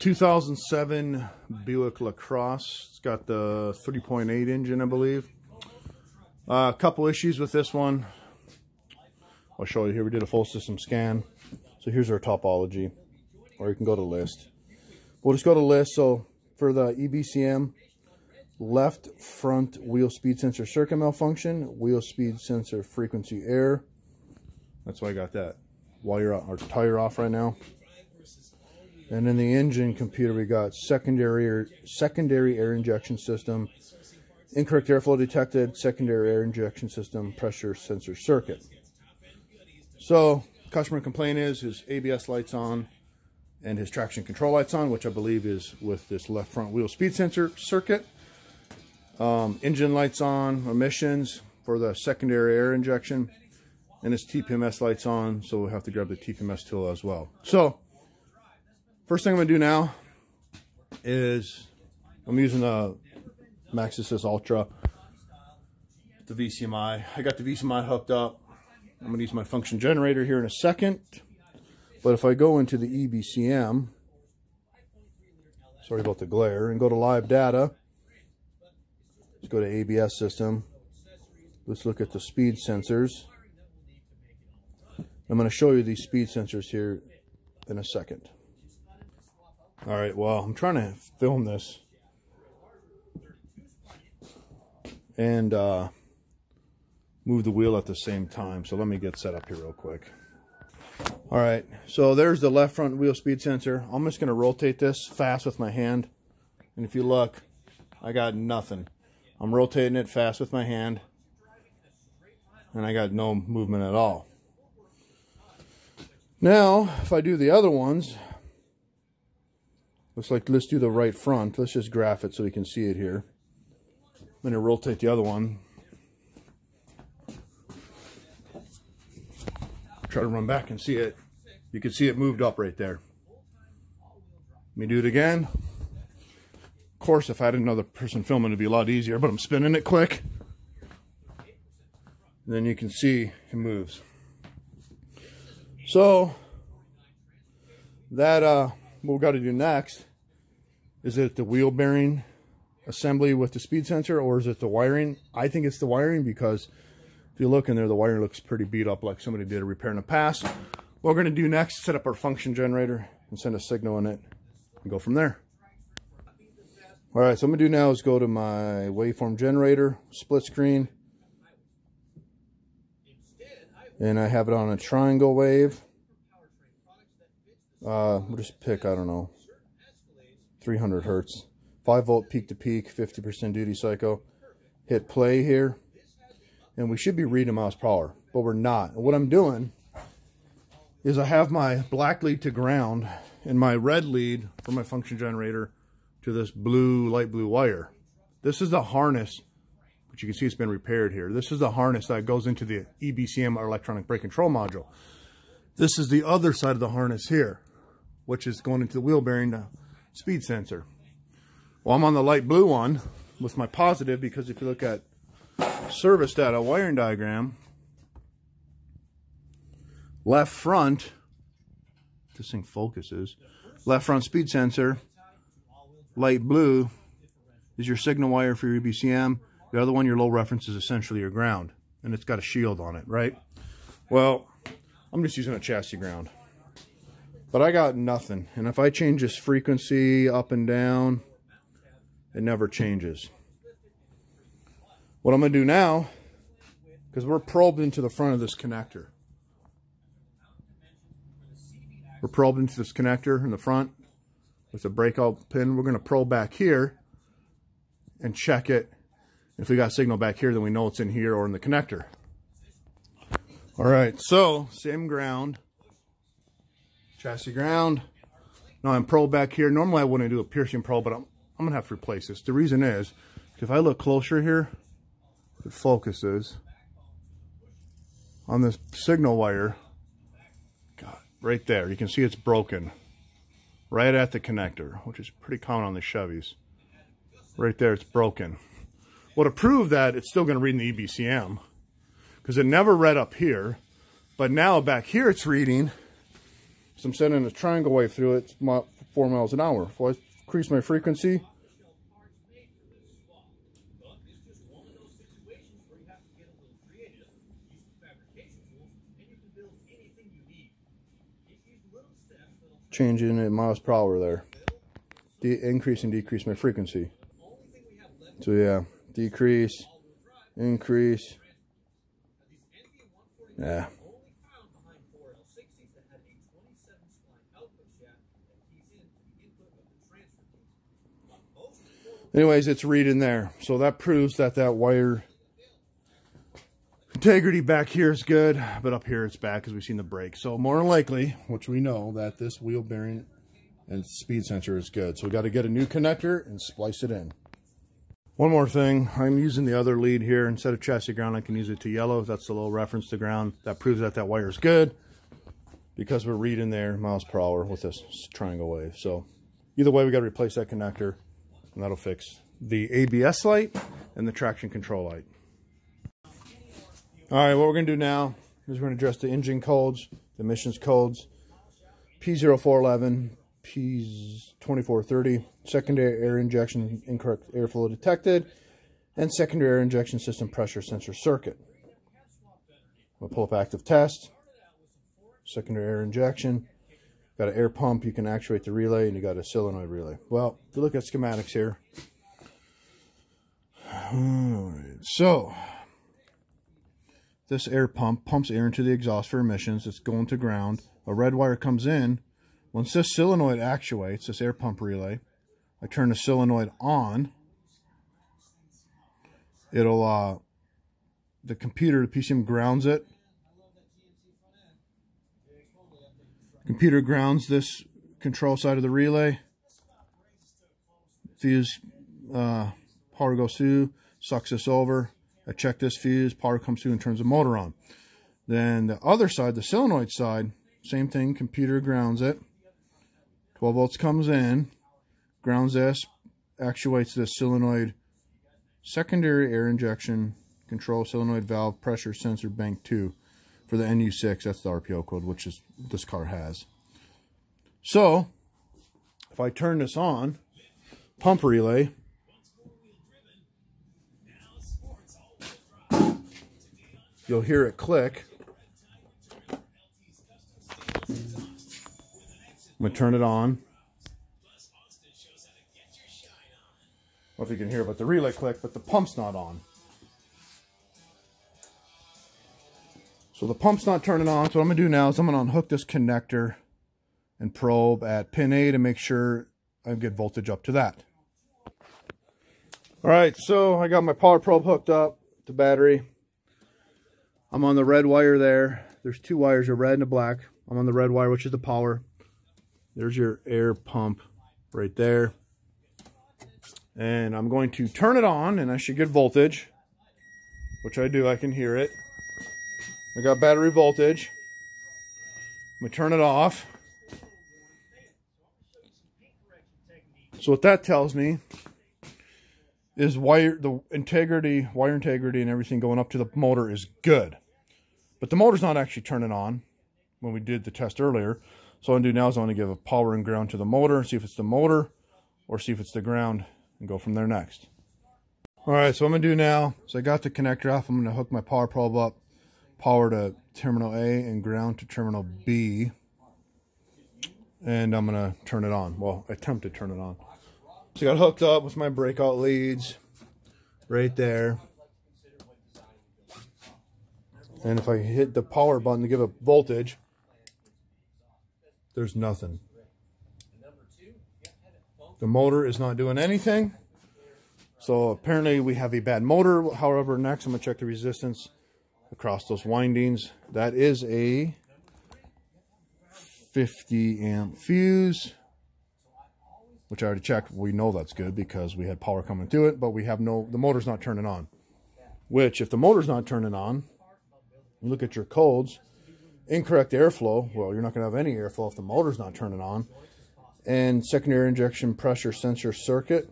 2007 Buick LaCrosse. It's got the 3.8 engine, I believe. A couple issues with this one. I'll show you here. We did a full system scan. So here's our topology, or you can go to list. We'll just go to list. So for the EBCM, left front wheel speed sensor circuit malfunction, wheel speed sensor frequency error. That's why I got that wire or tire off right now. And in the engine computer, we got secondary air injection system, incorrect airflow detected, secondary air injection system, pressure sensor circuit. So customer complaint is his ABS lights on and his traction control lights on, which I believe is with this left front wheel speed sensor circuit. Engine lights on, emissions for the secondary air injection, and his Tpms lights on, so we'll have to grab the Tpms tool as well. So first thing I'm going to do now is I'm using the Maxxis Ultra, the VCMI. I got the VCMI hooked up. I'm going to use my function generator here in a second. But if I go into the EBCM, sorry about the glare, and go to live data, let's go to ABS system. Let's look at the speed sensors. I'm going to show you these speed sensors here in a second. All right, well, I'm trying to film this and move the wheel at the same time. So let me get set up here real quick. All right, so there's the left front wheel speed sensor. I'm just going to rotate this fast with my hand. And if you look, I got nothing. I'm rotating it fast with my hand, and I got no movement at all. Now, if I do the other ones, let's do the right front. Let's just graph it so we can see it here. I'm going to rotate the other one. Try to run back and see it. You can see it moved up right there. Let me do it again. Of course, if I had another person filming, it'd be a lot easier, but I'm spinning it quick. And then you can see it moves. So that what we got to do next, is it the wheel bearing assembly with the speed sensor, or is it the wiring? I think it's the wiring, because if you look in there, the wiring looks pretty beat up, like somebody did a repair in the past. What we're going to do next, set up our function generator and send a signal in it and go from there. All right, so what I'm going to do now is go to my waveform generator, split screen, and I have it on a triangle wave. We'll just pick, I don't know, 300 hertz, 5 volt peak to peak, 50% duty cycle. Hit play here, and we should be reading miles per hour, but we're not. And what I'm doing is I have my black lead to ground and my red lead for my function generator to this blue, light blue wire. This is the harness, but you can see it's been repaired here. This is the harness that goes into the EBCM, or electronic brake control module. This is the other side of the harness here, which is going into the wheel bearing speed sensor. Well, I'm on the light blue one with my positive, because if you look at service data wiring diagram, left front, this thing focuses, left front speed sensor, light blue is your signal wire for your EBCM. The other one, your low reference, is essentially your ground, and it's got a shield on it, right? Well, I'm just using a chassis ground, but I got nothing. And if I change this frequency up and down, it never changes. What I'm going to do now, because we're probed into the front of this connector. We're probed into this connector in the front with a breakout pin. We're going to probe back here and check it. If we got signal back here, then we know it's in here or in the connector. All right, so same ground, chassis ground. Now I'm probe back here. Normally I wouldn't do a piercing probe, but I'm going to have to replace this. The reason is, if I look closer here, it focuses on this signal wire. God, right there. You can see it's broken right at the connector, which is pretty common on the Chevys. Right there, it's broken. Well, to prove that, it's still going to read in the EBCM, because it never read up here, but now back here it's reading. So I'm sending a triangle wave through it. 4 miles an hour. If I increase my frequency, changing it miles per hour there. Increase and decrease my frequency. So yeah, decrease, increase. Yeah. Anyways, it's reading there. So that proves that that wire integrity back here is good, but up here it's bad because we've seen the brake. So more than likely, which we know, that this wheel bearing and speed sensor is good. So we got to get a new connector and splice it in. One more thing, I'm using the other lead here. Instead of chassis ground, I can use it to yellow. That's the little reference to ground. That proves that that wire is good because we're reading there miles per hour with this triangle wave. So either way, we got to replace that connector, and that'll fix the ABS light and the traction control light. All right, what we're going to do now is we're going to address the engine codes, the emissions codes, P0411, P2430, secondary air injection incorrect airflow detected, and secondary air injection system pressure sensor circuit. We'll pull up active test, secondary air injection, got an air pump, you can actuate the relay, and you got a solenoid relay. Well, if you look at schematics here, all right, so this air pump pumps air into the exhaust for emissions. It's going to ground. A red wire comes in. Once this solenoid actuates, this air pump relay, I turn the solenoid on. It'll, the computer, the PCM grounds it. Computer grounds this control side of the relay. Fuse power goes through, sucks this over. I check this fuse, power comes through and turns the motor on. Then the other side, the solenoid side, same thing, computer grounds it. 12 volts comes in, grounds this, actuates this solenoid secondary air injection control solenoid valve pressure sensor bank 2 for the NU6. That's the RPO code, which is this car has. So if I turn this on, pump relay, you'll hear it click. I'm going to turn it on. I don't know if you can hear, but the relay click, but the pump's not on. So the pump's not turning on. So what I'm going to do now is I'm going to unhook this connector and probe at pin A to make sure I get voltage up to that. All right, so I got my power probe hooked up to battery. I'm on the red wire there. There's two wires, a red and a black. I'm on the red wire, which is the power. There's your air pump right there. And I'm going to turn it on, and I should get voltage, which I do. I can hear it. I got battery voltage. I'm going to turn it off. So what that tells me is wire integrity and everything going up to the motor is good. But the motor's not actually turning on when we did the test earlier. So what I'm going to do now is I'm going to give a power and ground to the motor and see if it's the motor or see if it's the ground and go from there next. All right, so what I'm going to do now is I got the connector off. I'm going to hook my power probe up, power to terminal A and ground to terminal B. And I'm going to turn it on. Well, attempt to turn it on. So I got hooked up with my breakout leads right there. And if I hit the power button to give it voltage, there's nothing. The motor is not doing anything. So apparently we have a bad motor. However, next I'm going to check the resistance across those windings. That is a 50 amp fuse, which I already checked. We know that's good because we had power coming through it, but we have the motor's not turning on. Which, if the motor's not turning on, you look at your codes, incorrect airflow, well, you're not going to have any airflow if the motor's not turning on. And secondary injection pressure sensor circuit,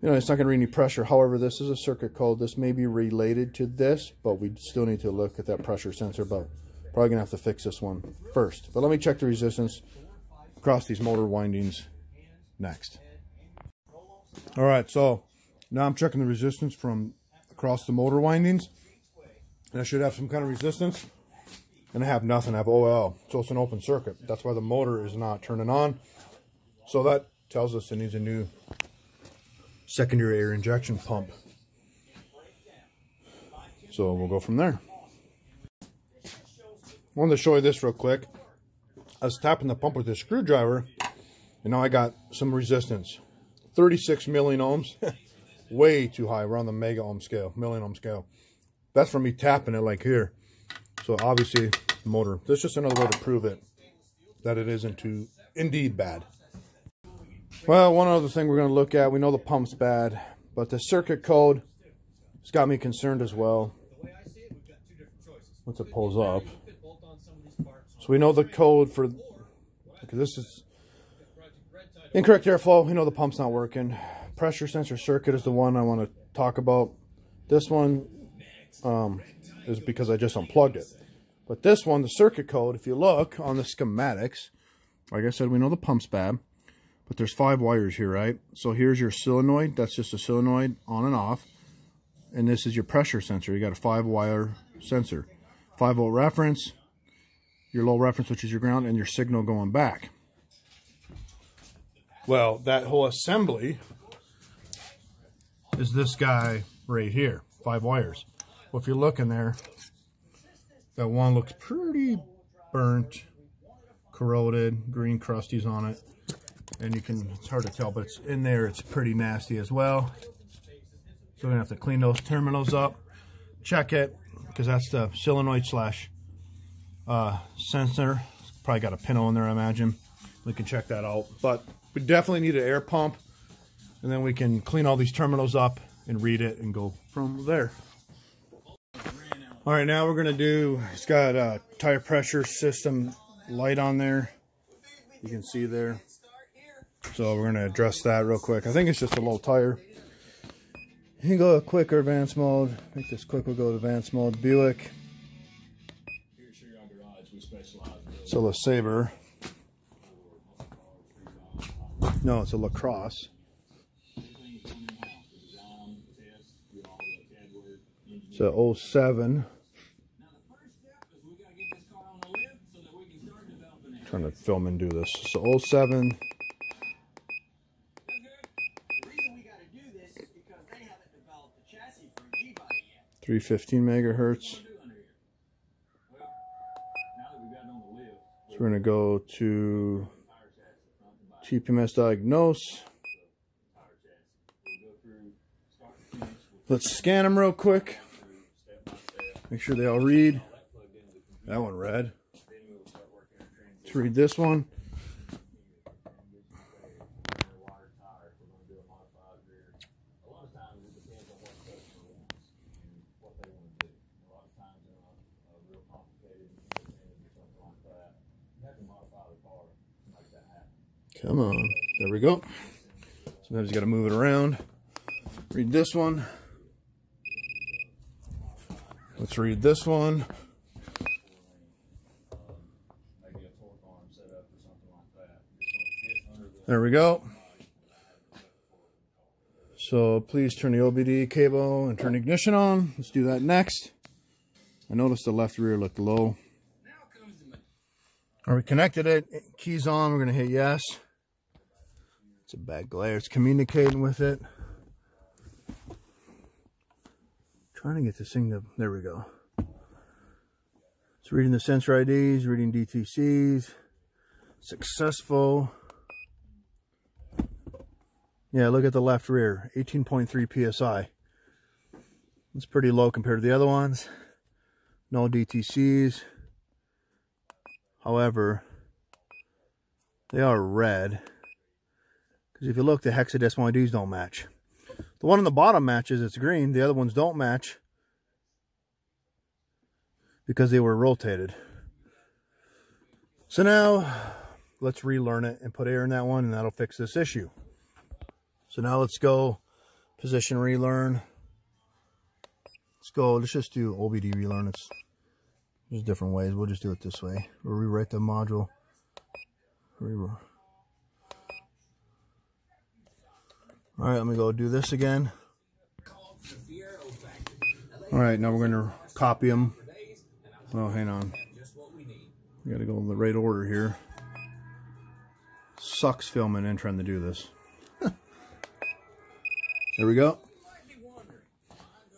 you know, it's not going to read any pressure. However, this is a circuit code. This may be related to this, but we still need to look at that pressure sensor, but probably going to have to fix this one first. But let me check the resistance across these motor windings next. All right, so now I'm checking the resistance from across the motor windings. And I should have some kind of resistance. And I have nothing. I have OL. So it's an open circuit. That's why the motor is not turning on. So that tells us it needs a new secondary air injection pump. So we'll go from there. I wanted to show you this real quick. I was tapping the pump with a screwdriver, and now I got some resistance. 36 million ohms. Way too high. We're on the mega ohm scale, million ohm scale. That's from me tapping it like here. So obviously, the motor. This is just another way to prove it, that it isn't indeed bad. Well, one other thing we're going to look at. We know the pump's bad, but the circuit code has got me concerned as well. Once it pulls up. So we know the code for, okay, this is incorrect airflow. We know the pump's not working. Pressure sensor circuit is the one I want to talk about. This one is because I just unplugged it. But this one, the circuit code, if you look on the schematics, like I said, we know the pump's bad, but there's 5 wires here, right? So here's your solenoid. That's just a solenoid on and off. And this is your pressure sensor. You got a 5-wire sensor. 5-volt reference, your low reference, which is your ground, and your signal going back. Well, that whole assembly is this guy right here, 5 wires. Well, if you look in there, that one looks pretty burnt, corroded, green crusties on it. And you can, it's hard to tell, but it's in there, it's pretty nasty as well. So we're gonna have to clean those terminals up, check it, because that's the solenoid slash sensor. It's probably got a pinhole in there, I imagine. We can check that out. But we definitely need an air pump, and then we can clean all these terminals up and read it and go from there. All right, now we're gonna do, it's got a tire pressure system light on there. You can see there. So we're gonna address that real quick. I think it's just a low tire. You can go to quick or advanced mode. I think this quick will go to advanced mode. Buick. It's a LeSabre. No, it's a LaCrosse. It's a 07. I'm trying to film and do this. So 07. 315 megahertz. So we're going to go to Tpms Diagnose. Let's scan them real quick. Make sure they all read. That one read. Let's read this one. Come on. There we go. Sometimes you got to move it around. Read this one. Let's read this one. There we go. So please turn the OBD cable and turn the ignition on. Let's do that next. I noticed the left rear looked low. All right, we connected it. Keys on. We're going to hit yes. It's a bad glare. It's communicating with it. Trying to get this thing to, there we go. It's reading the sensor IDs, reading DTCs. Successful. Yeah, look at the left rear, 18.3 PSI. It's pretty low compared to the other ones. No DTCs. However, they are red. Because if you look, the hexadecimal IDs don't match. The one on the bottom matches, it's green. The other ones don't match because they were rotated. So now, let's relearn it and put air in that one, and that'll fix this issue. So now let's go position relearn. Let's go, let's just do OBD relearn. There's different ways. We'll just do it this way. We'll rewrite the module. All right, let me go do this again. All right, now we're going to copy them. Oh, hang on. We got to go in the right order here. Sucks filming and trying to do this. There we go.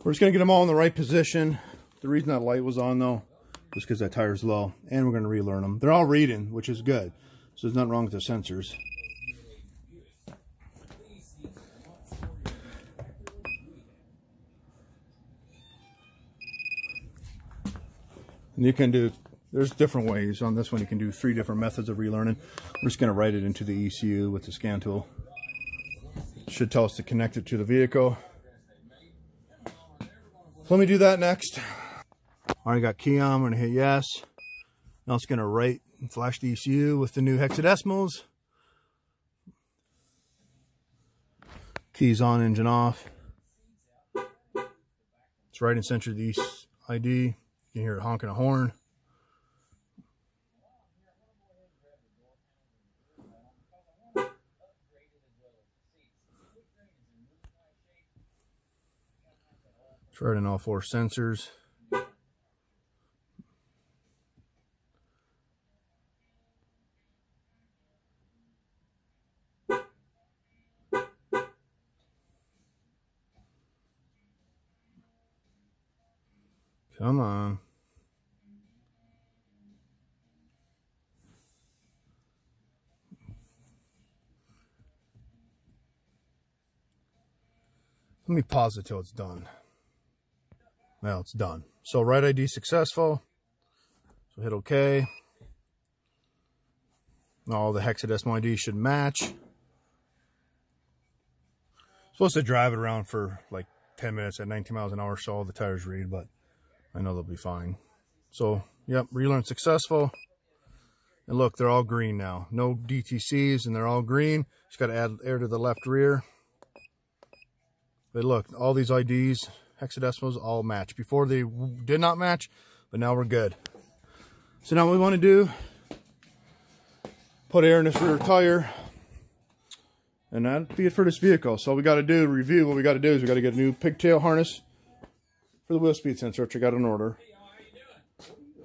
We're just going to get them all in the right position. The reason that light was on, though, was because that tire's low. And we're going to relearn them. They're all reading, which is good. So there's nothing wrong with the sensors. And you can do, there's different ways. On this one, you can do 3 different methods of relearning. We're just going to write it into the ECU with the scan tool. It should tell us to connect it to the vehicle. Let me do that next. Already got key on. I'm going to hit yes. Now it's going to write and flash the ECU with the new hexadecimals. Keys on, engine off. It's right and center the ID. You can hear it honking a horn. It's right in all 4 sensors. Come on. Let me pause it till it's done. Well, it's done. So right ID successful. So hit OK. All the hexadecimal ID should match. Supposed to drive it around for like 10 minutes at 19 miles an hour, so all the tires read, but I know they'll be fine. So, yep, relearn successful. And look, they're all green now. No DTCs, and they're all green. Just got to add air to the left rear. But look, all these IDs, hexadecimals, all match. Before they did not match, but now we're good. So now what we want to do, put air in this rear tire. And that'd be it for this vehicle. So all we got to do, review, what we got to do is we got to get a new pigtail harness for the wheel speed sensor, which I got in order.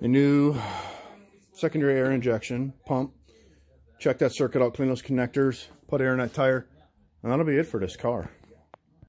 A new secondary air injection pump. Check that circuit out, clean those connectors, put air in that tire. And that'll be it for this car.